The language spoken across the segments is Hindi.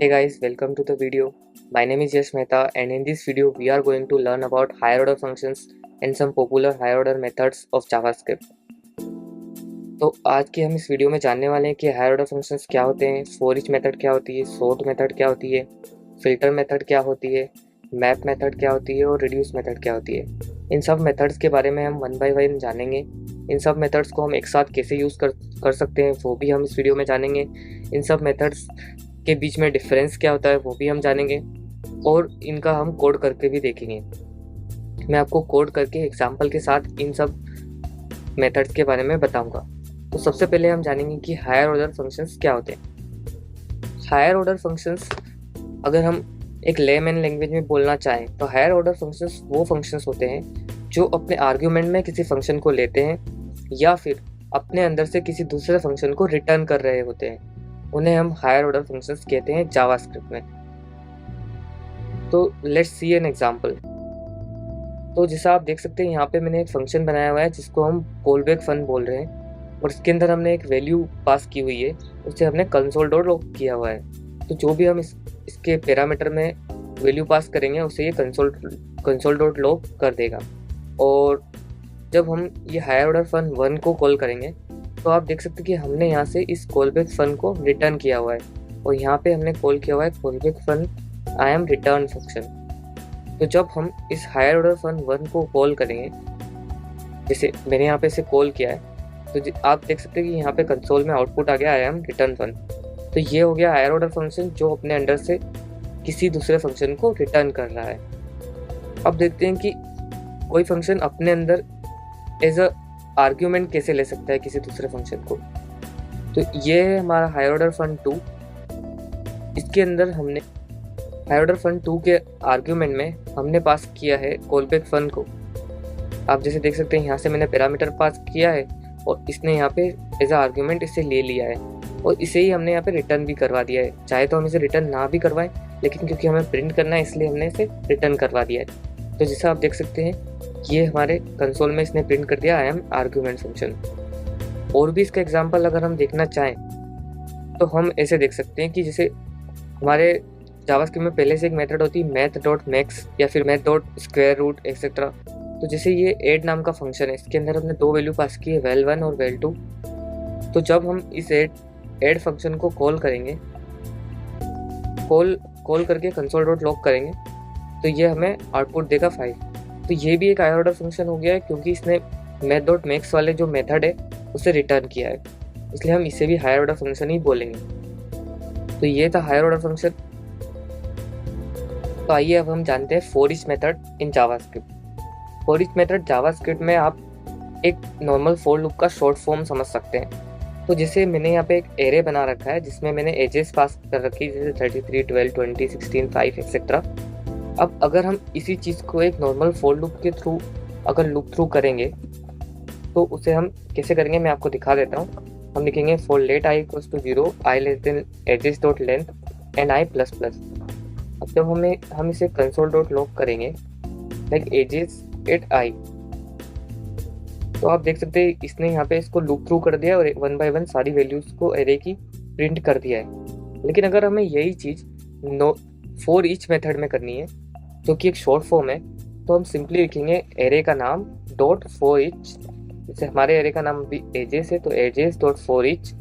Hey guys, welcome to the video. My name is Yash Mehta, and in this video we are going to learn about higher order functions and some popular higher order methods of JavaScript. तो आज के हम इस वीडियो में जानने वाले हैं कि हायर ऑर्डर फंक्शंस क्या होते हैं, फॉर ईच मेथड क्या होती है, सॉर्ट मेथड क्या होती है, फिल्टर मेथड क्या होती है, मैप मेथड क्या होती है और रिड्यूस मेथड क्या होती है। इन सब मेथड्स के बारे में हम वन बाय वन जानेंगे। इन सब मेथड्स को हम एक साथ कैसे यूज़ कर सकते हैं वो भी हम इस वीडियो में जानेंगे। इन सब मेथड्स के बीच में डिफरेंस क्या होता है वो भी हम जानेंगे और इनका हम कोड करके भी देखेंगे। मैं आपको कोड करके एग्जांपल के साथ इन सब मेथड्स के बारे में बताऊंगा। तो सबसे पहले हम जानेंगे कि हायर ऑर्डर फंक्शंस क्या होते हैं। हायर ऑर्डर फंक्शंस अगर हम एक लेमैन लैंग्वेज में बोलना चाहें तो हायर ऑर्डर फंक्शंस वो फंक्शंस होते हैं जो अपने आर्ग्यूमेंट में किसी फंक्शन को लेते हैं या फिर अपने अंदर से किसी दूसरे फंक्शन को रिटर्न कर रहे होते हैं। उन्हें हम हायर ऑर्डर फंक्शंस कहते हैं जावास्क्रिप्ट में। तो लेट्स सी एन एग्जांपल। तो जैसा आप देख सकते हैं यहाँ पे मैंने एक फंक्शन बनाया हुआ है जिसको हम कॉलबैक फन बोल रहे हैं और इसके अंदर हमने एक वैल्यू पास की हुई है, उसे हमने कंसोल डॉट लॉग किया हुआ है। तो जो भी हम इसके पैरामीटर में वैल्यू पास करेंगे उसे ये कंसोल डॉट लॉग कर देगा। और जब हम ये हायर ऑर्डर फन 1 को कॉल करेंगे तो आप देख सकते हैं कि हमने यहाँ से इस कॉलबैक फन को रिटर्न किया हुआ है और यहाँ पे हमने कॉल किया हुआ है callback fun I am return function. तो जब हम इस हायर ऑर्डर फन 1 को कॉल करेंगे, जैसे मैंने यहाँ पे इसे कॉल किया है, तो आप देख सकते हैं कि यहाँ पे कंसोल में आउटपुट आ गया आई एम रिटर्न फन। तो ये हो गया हायर ऑर्डर फंक्शन जो अपने अंडर से किसी दूसरे फंक्शन को रिटर्न कर रहा है। अब देखते हैं कि कोई फंक्शन अपने अंदर एज अ आर्ग्यूमेंट कैसे ले सकता है किसी दूसरे फंक्शन को। तो ये है हमारा हायर ऑर्डर फन 2। इसके अंदर हमने हायर ऑर्डर फन 2 के आर्ग्यूमेंट में हमने पास किया है कॉलबैक फन को। आप जैसे देख सकते हैं यहाँ से मैंने पैरामीटर पास किया है और इसने यहाँ पे एज अ आर्ग्यूमेंट इसे ले लिया है और इसे ही हमने यहाँ पे रिटर्न भी करवा दिया है। चाहे तो हम इसे रिटर्न ना भी करवाएं, लेकिन क्योंकि हमें प्रिंट करना है इसलिए हमने इसे रिटर्न करवा दिया है। तो जैसा आप देख सकते हैं ये हमारे कंसोल में इसने प्रिंट कर दिया आई एम आर्ग्यूमेंट फंक्शन। और भी इसका एग्जांपल अगर हम देखना चाहें तो हम ऐसे देख सकते हैं कि जैसे हमारे जावास्क्रिप्ट में पहले से एक मेथड होती है मैथ डॉट मैक्स या फिर math dot square root etcetera. तो जैसे ये ऐड नाम का फंक्शन है, इसके अंदर हमने 2 वैल्यू पास की है, वेल 1 और वेल 2। तो जब हम इस ऐड फंक्शन को कॉल करेंगे, कॉल करके कंसोल डॉट लॉग करेंगे तो ये हमें आउटपुट देगा 5। तो ये भी एक हायर ऑर्डर फंक्शन हो गया है क्योंकि इसने मैथ डॉट मैक्स वाले जो मेथड है उसे रिटर्न किया है, इसलिए हम इसे भी हायर ऑर्डर फंक्शन ही बोलेंगे। तो ये था हायर ऑर्डर फंक्शन। तो आइए अब हम जानते हैं for each method in JavaScript. For each method JavaScript में आप एक नॉर्मल फॉर लूप का शॉर्ट फॉर्म समझ सकते हैं। तो जैसे मैंने यहाँ पे एक एरे बना रखा है जिसमें मैंने एजेस पास कर रखी है, जैसे 33, 12, 20, 16, 5 एक्सेट्रा। अब अगर हम इसी चीज़ को एक नॉर्मल फॉर लूप के थ्रू अगर लूप थ्रू करेंगे तो उसे हम कैसे करेंगे मैं आपको दिखा देता हूँ। हम लिखेंगे for let i equals to 0, i less than ages dot length and i plus plus. अब जब हम इसे कंसोल डॉट लॉग करेंगे लाइक एजेस एट आई, तो आप देख सकते हैं इसने यहाँ पे इसको लूप थ्रू कर दिया और 1 बाय 1 सारी वैल्यूज को एरे की प्रिंट कर दिया है। लेकिन अगर हमें यही चीज़ फॉर ईच मेथड में करनी है जो कि एक शॉर्ट फॉर्म है, तो हम सिंपली लिखेंगे एरे का नाम डॉट फॉर ईच। जैसे हमारे एरे का नाम अभी एजेस है तो एजेस डॉट फॉर ईच,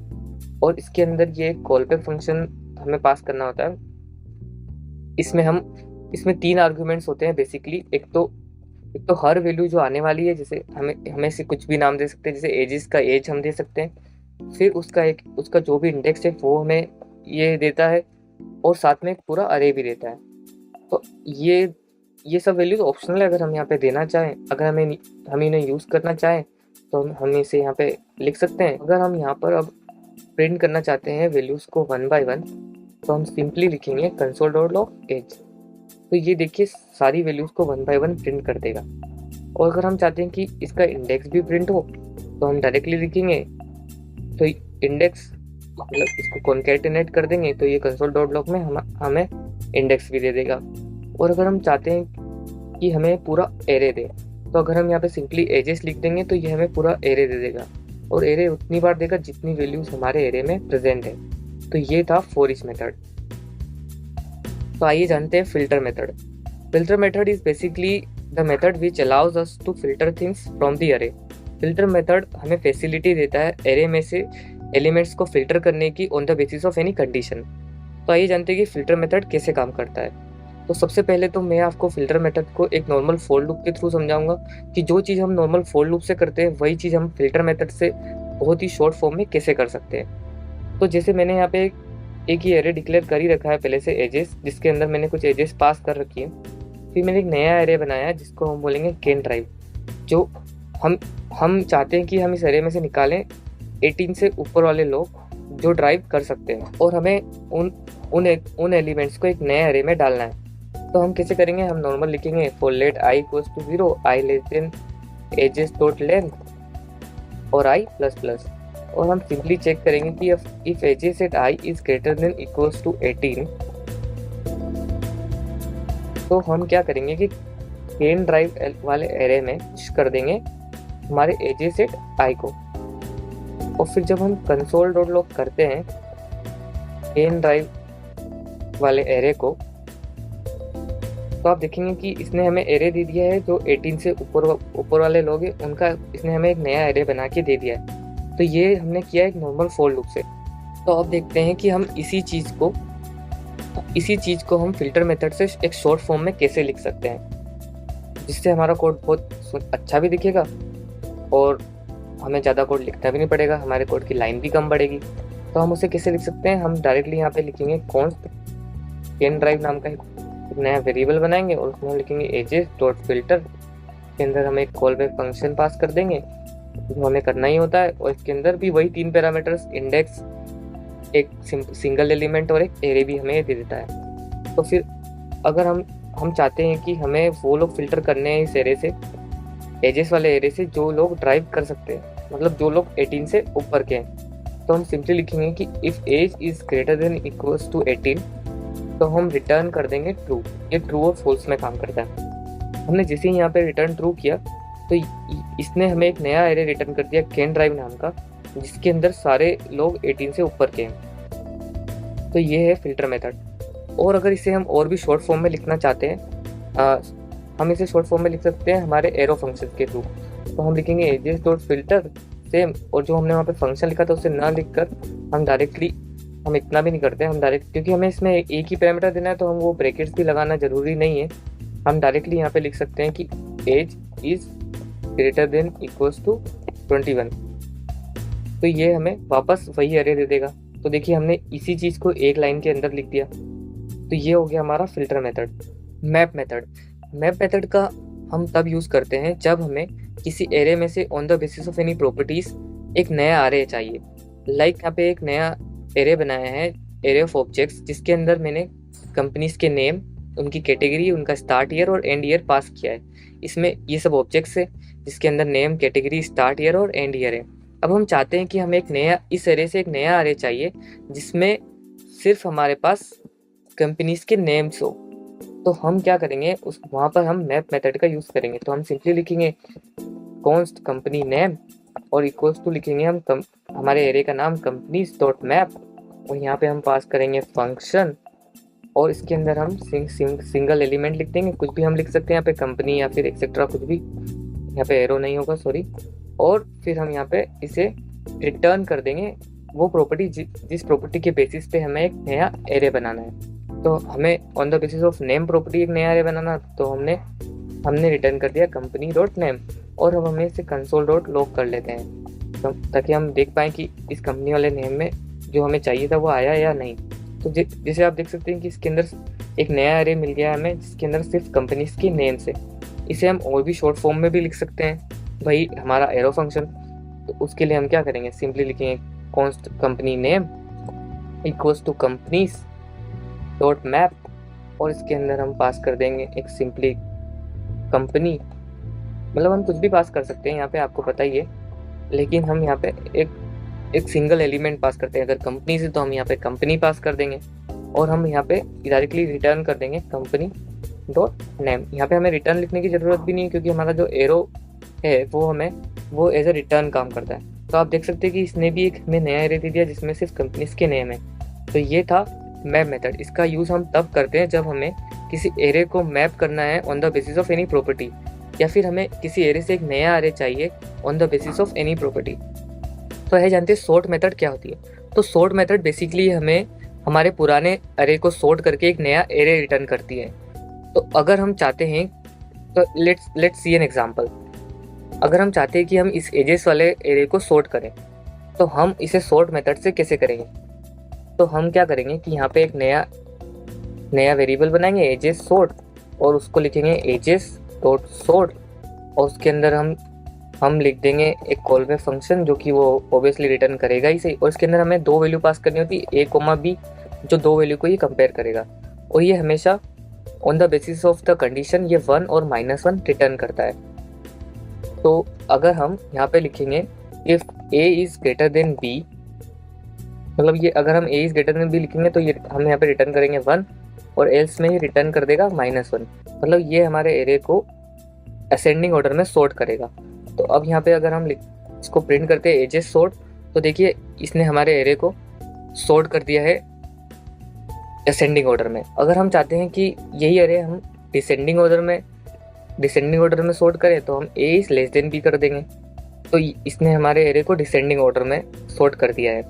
और इसके अंदर ये कॉलबैक फंक्शन हमें पास करना होता है। इसमें 3 आर्ग्यूमेंट्स होते हैं बेसिकली। एक तो हर वैल्यू जो आने वाली है, जैसे हमें से कुछ भी नाम दे सकते हैं, जैसे एजेस का एज हम दे सकते हैं, फिर उसका जो भी इंडेक्स है वो हमें ये देता है और साथ में एक पूरा अरे भी देता है। तो ये सब वैल्यूज ऑप्शनल है, अगर हम यहाँ पे देना चाहें, अगर हम इन्हें यूज़ करना चाहें तो हम इसे यहाँ पे लिख सकते हैं। अगर हम यहाँ पर अब प्रिंट करना चाहते हैं वैल्यूज़ को 1 बाय 1 तो हम सिंपली लिखेंगे कंसोल डॉट लॉग एज। तो ये देखिए सारी वैल्यूज़ को 1 बाय 1 प्रिंट कर देगा। और अगर हम चाहते हैं कि इसका इंडेक्स भी प्रिंट हो तो हम डायरेक्टली लिखेंगे तो इंडेक्स मतलब इसको कॉन्कैटिनेट कर देंगे तो ये कंसोल डॉट लॉग में हमें इंडेक्स भी दे देगा। और अगर हम चाहते हैं कि हमें पूरा एरे दे तो अगर हम यहाँ पे सिंपली एजेस लिख देंगे तो ये हमें पूरा एरे दे देगा और एरे उतनी बार देगा जितनी वैल्यूज हमारे एरे में प्रेजेंट है। तो ये था फॉर ईच मेथड। तो आइए जानते हैं filter method. Filter method is basically the method which allows us to filter things from the array. Filter method हमें फैसिलिटी देता है एरे में से एलिमेंट्स को फिल्टर करने की on the basis of any condition. तो आइए जानते हैं कि फिल्टर मेथड कैसे काम करता है। तो सबसे पहले तो मैं आपको फिल्टर मेथड को एक नॉर्मल फॉर लूप के थ्रू समझाऊंगा कि जो चीज़ हम नॉर्मल फॉर लूप से करते हैं वही चीज़ हम फिल्टर मेथड से बहुत ही शॉर्ट फॉर्म में कैसे कर सकते हैं। तो जैसे मैंने यहाँ पे एक ही एरे डिक्लेयर कर ही रखा है पहले से एजेस, जिसके अंदर मैंने कुछ एजेस पास कर रखी है। फिर मैंने एक नया एरे बनाया है जिसको हम बोलेंगे कैन ड्राइव, जो हम चाहते हैं कि हम इस एरे में से निकालें 18 से ऊपर वाले लोग जो ड्राइव कर सकते हैं, और हमें उन एलिमेंट्स को एक नए एरे में डालना है। तो हम कैसे करेंगे, हम नॉर्मल लिखेंगे for let i equals to 0, i less than ages dot length और आई प्लस प्लस, और हम सिंपली चेक करेंगे कि if ages at i is greater than equals to 18, तो हम क्या करेंगे कि कैन ड्राइव वाले एरे में पुश कर देंगे हमारे एजेस एट आई को। और फिर जब हम कंसोल डॉट लॉग करते हैं कैन ड्राइव वाले एरे को, तो आप देखेंगे कि इसने हमें एरे दे दिया है जो 18 से ऊपर वाले लोग हैं उनका, इसने हमें एक नया एरे बना के दे दिया है। तो ये हमने किया एक नॉर्मल फॉर लूप से। तो अब देखते हैं कि हम इसी चीज़ को हम फिल्टर मेथड से एक शॉर्ट फॉर्म में कैसे लिख सकते हैं, जिससे हमारा कोड बहुत अच्छा भी दिखेगा और हमें ज़्यादा कोड लिखना भी नहीं पड़ेगा, हमारे कोड की लाइन भी कम बढ़ेगी। तो हम उसे कैसे लिख सकते हैं, हम डायरेक्टली यहाँ पे लिखेंगे कॉन्स्ट कैन ड्राइव नाम का एक नया वेरिएबल बनाएंगे और उसमें हम लिखेंगे एजेस डॉट फिल्टर के अंदर हम एक कॉल बैक फंक्शन पास कर देंगे जो हमें करना ही होता है, और इसके अंदर भी वही 3 पैरामीटर्स, इंडेक्स, एक सिंगल एलिमेंट और एक एरे भी हमें दे देता है। तो फिर अगर हम चाहते हैं कि हमें वो लोग फिल्टर करने हैं इस एरे से, एजेस वाले एरे से, जो लोग ड्राइव कर सकते हैं, मतलब जो लोग 18 से ऊपर के हैं, तो हम सिंपली लिखेंगे कि if age is greater than equals to 18, तो हम रिटर्न कर देंगे ट्रू। ये ट्रू और फॉल्स में काम करता है। हमने जैसे ही यहाँ पे रिटर्न ट्रू किया तो इसने हमें एक नया एरे रिटर्न कर दिया कैन ड्राइव नाम का, जिसके अंदर सारे लोग 18 से ऊपर के हैं। तो ये है फिल्टर मेथड। और अगर इसे हम और भी शॉर्ट फॉर्म में लिखना चाहते हैं, हम इसे शॉर्ट फॉर्म में लिख सकते हैं हमारे एरो फंक्शन के थ्रू। तो हम लिखेंगे एजेस डॉट फिल्टर सेम, और जो हमने वहाँ पे फंक्शन लिखा था उसे ना लिखकर हम डायरेक्टली, हम इतना भी नहीं करते, हम डायरेक्ट, क्योंकि हमें इसमें एक ही पैरामीटर देना है तो हम वो ब्रैकेट्स भी लगाना जरूरी नहीं है। हम डायरेक्टली यहाँ पे लिख सकते हैं कि age is greater than equals to 21, तो ये हमें वापस वही एरे दे देगा। तो देखिए हमने इसी चीज़ को एक लाइन के अंदर लिख दिया। तो ये हो गया हमारा फिल्टर मेथड। मैप मेथड का हम तब यूज़ करते हैं जब हमें किसी एरे में से on the basis of any properties एक नया एरे चाहिए। लाइक यहाँ पे एक नया एरे बनाया है, एरे ऑफ ऑब्जेक्ट्स, जिसके अंदर मैंने कंपनीज के नेम, उनकी कैटेगरी, उनका स्टार्ट ईयर और एंड ईयर पास किया है। इसमें ये सब ऑब्जेक्ट्स है जिसके अंदर नेम, कैटेगरी, स्टार्ट ईयर और एंड ईयर है। अब हम चाहते हैं कि हमें एक नया, इस एरे से एक नया एरे चाहिए जिसमें सिर्फ हमारे पास कंपनीज के नेम्स हो। तो हम क्या करेंगे, उस वहाँ पर हम मैप मेथड का यूज़ करेंगे। तो हम सिंपली लिखेंगे कॉन्स्ट कंपनी नेम और इक्वल्स टू लिखेंगे हम हमारे एरे का नाम कंपनीज डॉट मैप, और यहाँ पे हम पास करेंगे फंक्शन, और इसके अंदर हम सिंगल एलिमेंट लिख देंगे, कुछ भी हम लिख सकते हैं यहाँ पे, कंपनी या फिर एक्सेट्रा, कुछ भी, यहाँ पे एरो नहीं होगा, सॉरी। और फिर हम यहाँ पे इसे रिटर्न कर देंगे वो प्रॉपर्टी जिस प्रॉपर्टी के बेसिस पे हमें एक नया एरे बनाना है। तो हमें on the basis of name property एक नया एरे बनाना, तो हमने रिटर्न कर दिया कंपनी डॉट नेम, और अब हमें इसे कंसोल डॉट लॉग कर लेते हैं ताकि हम देख पाएँ कि इस कंपनी वाले नेम में जो हमें चाहिए था वो आया या नहीं। तो जैसे आप देख सकते हैं कि इसके अंदर एक नया एरे मिल गया हमें जिसके अंदर सिर्फ कंपनीज के नेम से। इसे हम और भी शॉर्ट फॉर्म में भी लिख सकते हैं, वही हमारा एरो फंक्शन। तो उसके लिए हम क्या करेंगे, सिंपली लिखेंगे const company name equals to companies dot map, और इसके अंदर हम पास कर देंगे एक सिंपली कंपनी, मतलब हम कुछ भी पास कर सकते हैं यहाँ पे, आपको पता ही है, लेकिन हम यहाँ पे एक सिंगल एलिमेंट पास करते हैं। अगर कंपनी से तो हम यहाँ पे कंपनी पास कर देंगे, और हम यहाँ पे डायरेक्टली रिटर्न कर देंगे कंपनी डॉट नेम। यहाँ पे हमें रिटर्न लिखने की ज़रूरत भी नहीं है क्योंकि हमारा जो एरो है वो एज ए रिटर्न काम करता है। तो आप देख सकते हैं कि इसने भी एक हमें नया एरे दे दिया जिसमें सिर्फ कंपनीज के नेम है। तो ये था मैप मेथड, इसका यूज़ हम तब करते हैं जब हमें किसी एरे को मैप करना है on the basis of any property, या फिर हमें किसी एरे से एक नया एरे चाहिए on the basis of any property. तो यह जानते हैं सॉर्ट मेथड क्या होती है। तो सॉर्ट मेथड बेसिकली हमें हमारे पुराने एरे को सॉर्ट करके एक नया एरे रिटर्न करती है। तो अगर हम चाहते हैं, तो लेट्स सी एन एग्जांपल। अगर हम चाहते हैं कि हम इस एजेस वाले एरे को सॉर्ट करें, तो हम इसे सॉर्ट मेथड से कैसे करेंगे। तो हम क्या करेंगे कि यहाँ पे एक नया वेरिएबल बनाएंगे एजेस सॉर्ट, और उसको लिखेंगे एजेस डॉट सॉर्ट, और उसके अंदर हम लिख देंगे एक कॉल बैक फंक्शन जो कि वो ऑब्वियसली रिटर्न करेगा ही सही। और इसके अंदर हमें 2 वैल्यू पास करनी होती है, a, b, जो 2 वैल्यू को ये कंपेयर करेगा, और ये हमेशा on the basis of the condition ये 1 और -1 रिटर्न करता है। तो अगर हम यहाँ पे लिखेंगे if a is greater then b, मतलब ये अगर हम a is greater then b लिखेंगे तो ये हम यहाँ पे रिटर्न करेंगे 1, और एल्स में ये रिटर्न कर देगा -1। मतलब ये हमारे एरे को असेंडिंग ऑर्डर में सॉर्ट करेगा। तो अब यहाँ पे अगर हम इसको प्रिंट करते हैं एजेस सॉर्ट, तो देखिए इसने हमारे एरे को सॉर्ट कर दिया है असेंडिंग ऑर्डर में। अगर हम चाहते हैं कि यही एरे हम डिसेंडिंग ऑर्डर में सॉर्ट करें, तो हम a is less than b कर देंगे। तो इसने हमारे एरे को डिसेंडिंग ऑर्डर में सॉर्ट कर दिया है।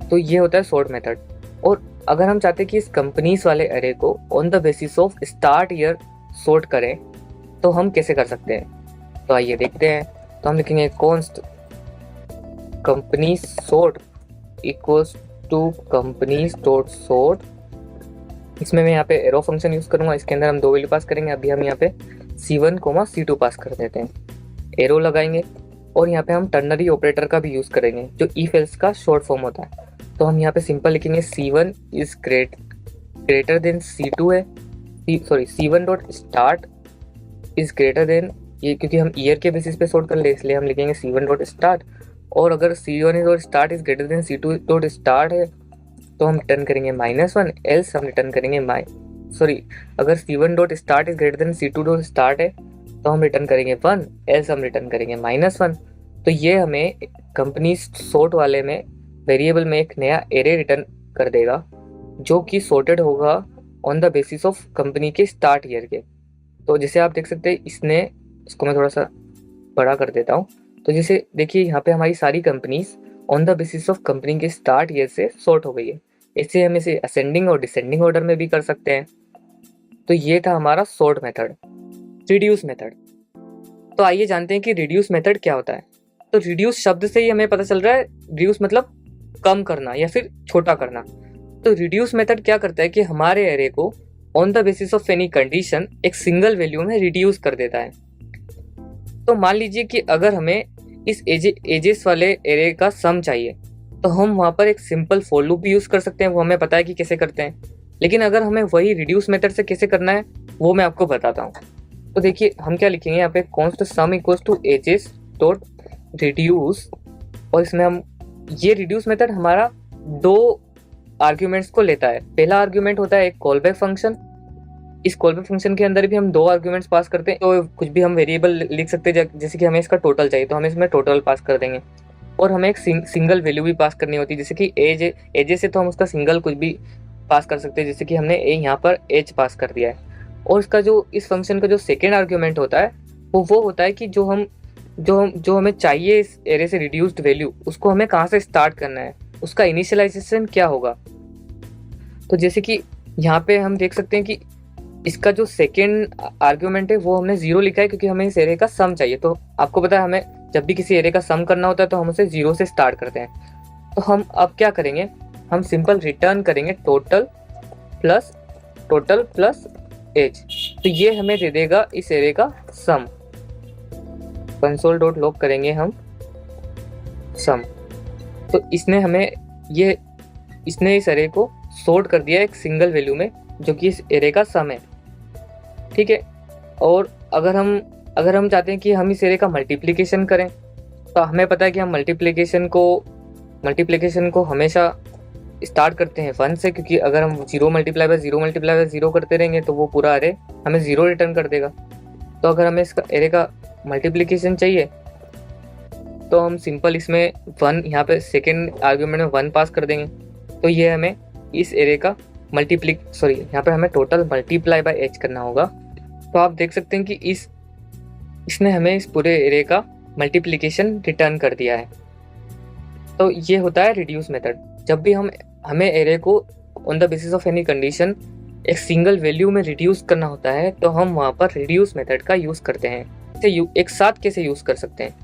तो ये होता है सॉर्ट मेथड। और अगर हम चाहते हैं कि इस कंपनीज वाले एरे को on the basis of start year sort करें, तो हम कैसे कर सकते हैं। तो आइए देखते हैं। तो हम लिखेंगे const company sort equals to companies dot sort. इसमें मैं यहाँ पे एरो फंक्शन यूज करूंगा, इसके अंदर हम 2 वैल्यू पास करेंगे। अभी हम यहाँ पे C1, C2 पास कर देते हैं, एरो लगाएंगे, और यहाँ पे हम टर्नरी ऑपरेटर का भी यूज करेंगे जो इफ एल्स का शॉर्ट फॉर्म होता है। तो हम यहाँ पे सिंपल लिखेंगे C1 is greater then C2 है, C1 dot start is greater then, ये क्योंकि हम ईयर के बेसिस पे सॉर्ट कर ले इसलिए हम लिखेंगे C1 डॉट स्टार्ट। और अगर C1 dot start is greater then C2 dot start है तो हम रिटर्न करेंगे -1, एल्स हम रिटर्न करेंगे अगर C1 dot start is greater then C2 dot start है तो हम रिटर्न करेंगे 1, एल्स हम रिटर्न करेंगे -1। तो ये हमें कंपनी सॉर्ट वाले में वेरिएबल में एक नया एरे रिटर्न कर देगा जो कि सॉर्टेड होगा on the basis of company के स्टार्ट ईयर के। तो जैसे आप देख सकते हैं, इसको मैं थोड़ा सा बड़ा कर देता हूँ। तो जैसे देखिए यहाँ पे हमारी सारी companies on the basis of company के स्टार्ट ईयर से सॉर्ट हो गई है। इससे हम इसे असेंडिंग और डिसेंडिंग ऑर्डर में भी कर सकते हैं। तो ये था हमारा सॉर्ट मेथड। Reduce method. तो आइए जानते हैं कि रिड्यूस मेथड क्या होता है। तो रिड्यूस शब्द से ही हमें पता चल रहा है, रिड्यूस मतलब कम करना या फिर छोटा करना। तो रिड्यूस मेथड क्या करता है कि हमारे एरे को on the basis of any condition एक सिंगल वैल्यू में रिड्यूस कर देता है। तो मान लीजिए कि अगर हमें इस एजेस वाले एरे का सम चाहिए, तो हम वहाँ पर एक सिंपल फॉर लूप भी यूज कर सकते हैं, वो हमें पता है कि कैसे करते हैं। लेकिन अगर हमें वही रिड्यूस मेथड से कैसे करना है वो मैं आपको बताता हूँ। तो देखिए हम क्या लिखेंगे यहाँ पे, const sum equals to ages dot reduce, और इसमें हम ये रिड्यूस मेथड हमारा 2 आर्ग्यूमेंट्स को लेता है। पहला आर्ग्यूमेंट होता है एक कॉल बैक फंक्शन। इस कॉल बैक फंक्शन के अंदर भी हम 2 आर्ग्यूमेंट्स पास करते हैं। तो कुछ भी हम वेरिएबल लिख सकते हैं, जैसे कि हमें इसका टोटल चाहिए तो हम इसमें टोटल पास कर देंगे, और हमें एक सिंगल वैल्यू भी पास करनी होती है, जैसे कि एज से तो हम उसका सिंगल कुछ भी पास कर सकते हैं, जैसे कि हमने यहाँ पर एज पास कर दिया है। और इसका जो इस फंक्शन का जो सेकेंड आर्ग्यूमेंट होता है वो होता है कि जो हमें चाहिए इस एरे से रिड्यूस्ड वैल्यू, उसको हमें कहाँ से स्टार्ट करना है, उसका इनिशियलाइजेशन क्या होगा। तो जैसे कि यहाँ पे हम देख सकते हैं कि इसका जो सेकेंड आर्ग्यूमेंट है वो हमने 0 लिखा है, क्योंकि हमें इस एरे का सम चाहिए। तो आपको पता है हमें जब भी किसी एरे का सम करना होता है तो हम उसे 0 से स्टार्ट करते हैं। तो हम अब क्या करेंगे, हम सिंपल रिटर्न करेंगे टोटल प्लस एज। तो ये हमें दे देगा इस एरे का सम। कंसोल डॉट लॉग करेंगे हम सम। तो इसने इस एरे को सॉर्ट कर दिया एक सिंगल वैल्यू में जो कि इस एरे का सम है, ठीक है। और अगर हम चाहते हैं कि हम इस एरे का मल्टीप्लिकेशन करें, तो हमें पता है कि हम मल्टीप्लिकेशन को हमेशा स्टार्ट करते हैं 1 से, क्योंकि अगर हम 0 मल्टीप्लाई बाय 0 करते रहेंगे तो वो पूरा एरे हमें 0 रिटर्न कर देगा। तो अगर हमें इसका एरे का मल्टीप्लिकेशन चाहिए तो हम सिंपल इसमें 1, यहाँ पे सेकेंड आर्ग्यूमेंट में 1 पास कर देंगे। तो ये हमें इस एरे का यहाँ पे हमें टोटल मल्टीप्लाई बाय एच करना होगा। तो आप देख सकते हैं कि इसने हमें इस पूरे एरे का मल्टीप्लिकेशन रिटर्न कर दिया है। तो ये होता है रिड्यूस मेथड। जब भी हमें एरे को on the basis of any condition एक सिंगल वैल्यू में रिड्यूस करना होता है, तो हम वहाँ पर रिड्यूस मेथड का यूज़ करते हैं। इसे एक साथ कैसे यूज़ कर सकते हैं?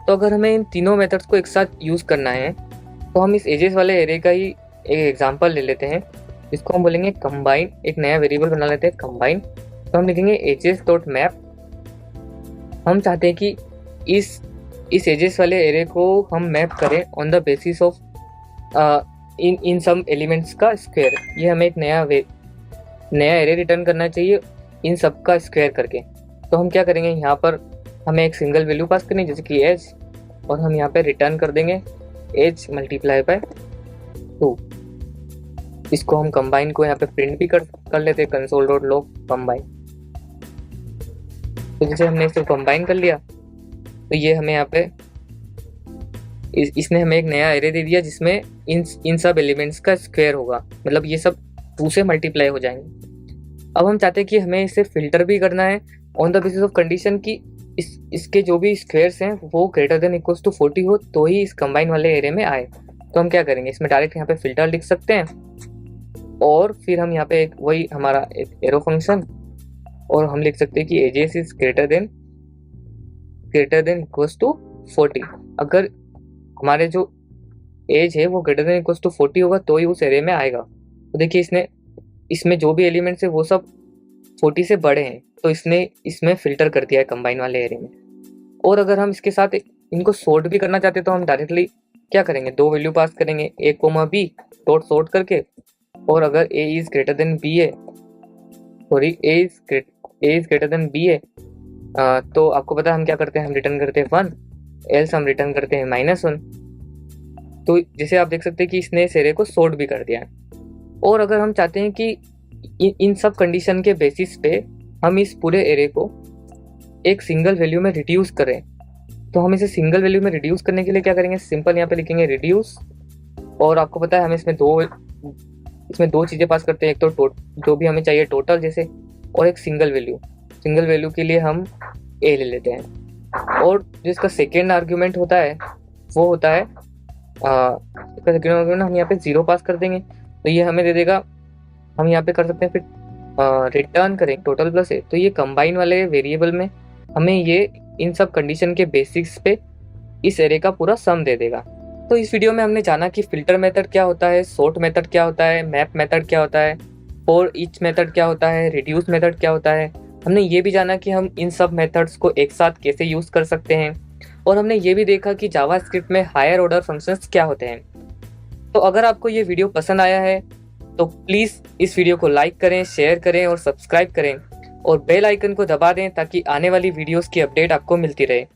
तो अगर हमें इन तीनों मेथड्स को एक साथ यूज़ करना है, तो हम इस एजेस वाले एरे का ही एक एग्जांपल ले लेते हैं, जिसको हम बोलेंगे कंबाइन। एक नया वेरिएबल बना लेते हैं कंबाइन। तो हम लिखेंगे एजेस डॉट मैप। हम चाहते हैं कि इस एजेस वाले एरे को हम मैप करें on the basis of in some elements का स्क्वायर। ये हमें एक नया एरे रिटर्न करना चाहिए इन सब का स्क्वायर करके। तो हम क्या करेंगे, यहाँ पर हमें एक सिंगल वैल्यू पास करनी है जैसे कि एज, और हम यहाँ पे रिटर्न कर देंगे एज मल्टीप्लाई बाय 2। इसको हम कंबाइन को यहाँ पे प्रिंट भी कर लेते हैं, कंसोल डॉट लॉग कंबाइन। तो जैसे हमने इसको कंबाइन कर लिया, तो ये हमें यहाँ पे इसने हमें एक नया एरे दे दिया जिसमें इन सब एलिमेंट्स का स्क्वायर होगा, मतलब ये सब 2 से मल्टीप्लाई हो जाएंगे। अब हम चाहते हैं कि हमें इसे फिल्टर भी करना है on the basis of condition कि इसके जो भी स्क्वायर्स हैं वो ग्रेटर देन इक्वल्स टू 40 हो, तो ही इस कंबाइन वाले एरे में आए। तो हम क्या करेंगे, इसमें डायरेक्ट यहाँ पे फिल्टर लिख सकते हैं, और फिर हम यहाँ पे वही हमारा एक एरो फंक्शन, और हम लिख सकते हैं कि ages is greater than equals to 40। अगर हमारे जो एज है वो ग्रेटर देन इक्वल्स टू 40 होगा तो ही उस एरे में आएगा। तो देखिए इसमें जो भी एलिमेंट्स है वो सब 40 से बड़े हैं, तो इसने इसमें फिल्टर कर दिया है कंबाइन वाले एरे में। और अगर हम इसके साथ इनको सॉर्ट भी करना चाहते हैं, तो हम डायरेक्टली क्या करेंगे, 2 वैल्यू पास करेंगे, a, b डॉट सॉर्ट करके। और अगर a is greater then b है, sorry a is greater then b है, तो आपको पता है हम क्या करते हैं, हम रिटर्न करते हैं 1, एल्स हम रिटर्न करते हैं -1। तो जैसे आप देख सकते हैं कि इसने इस एरे को सॉर्ट भी कर दिया है। और अगर हम चाहते हैं कि इन सब कंडीशन के बेसिस पे हम इस पूरे एरे को एक सिंगल वैल्यू में रिड्यूस करें, तो हम इसे सिंगल वैल्यू में रिड्यूस करने के लिए क्या करेंगे, सिंपल यहाँ पे लिखेंगे रिड्यूस। और आपको पता है हम इसमें दो चीज़ें पास करते हैं, एक तो जो भी हमें चाहिए टोटल जैसे, और एक सिंगल वैल्यू के लिए हम ए ले लेते हैं। और जो इसका सेकेंड आर्ग्यूमेंट होता है वो होता है इसका सेकेंड आर्ग्यूमेंट हम यहाँ पे 0 पास कर देंगे, तो ये हमें दे देगा, हम यहाँ पे कर सकते हैं फिर रिटर्न करें टोटल प्लस ए। तो ये कंबाइन वाले वेरिएबल में हमें ये इन सब कंडीशन के बेसिक्स पे इस एरे का पूरा सम दे देगा। तो इस वीडियो में हमने जाना कि फिल्टर मेथड क्या होता है, सॉर्ट मेथड क्या होता है, मैप मेथड क्या होता है, फॉर ईच मेथड क्या होता है, रिड्यूस मेथड क्या होता है। हमने ये भी जाना कि हम इन सब मेथड्स को एक साथ कैसे यूज़ कर सकते हैं, और हमने ये भी देखा कि जावास्क्रिप्ट में हायर ऑर्डर फंक्शंस क्या होते हैं। तो अगर आपको ये वीडियो पसंद आया है तो प्लीज़ इस वीडियो को लाइक करें, शेयर करें और सब्सक्राइब करें, और बेल आइकन को दबा दें ताकि आने वाली वीडियोस की अपडेट आपको मिलती रहे।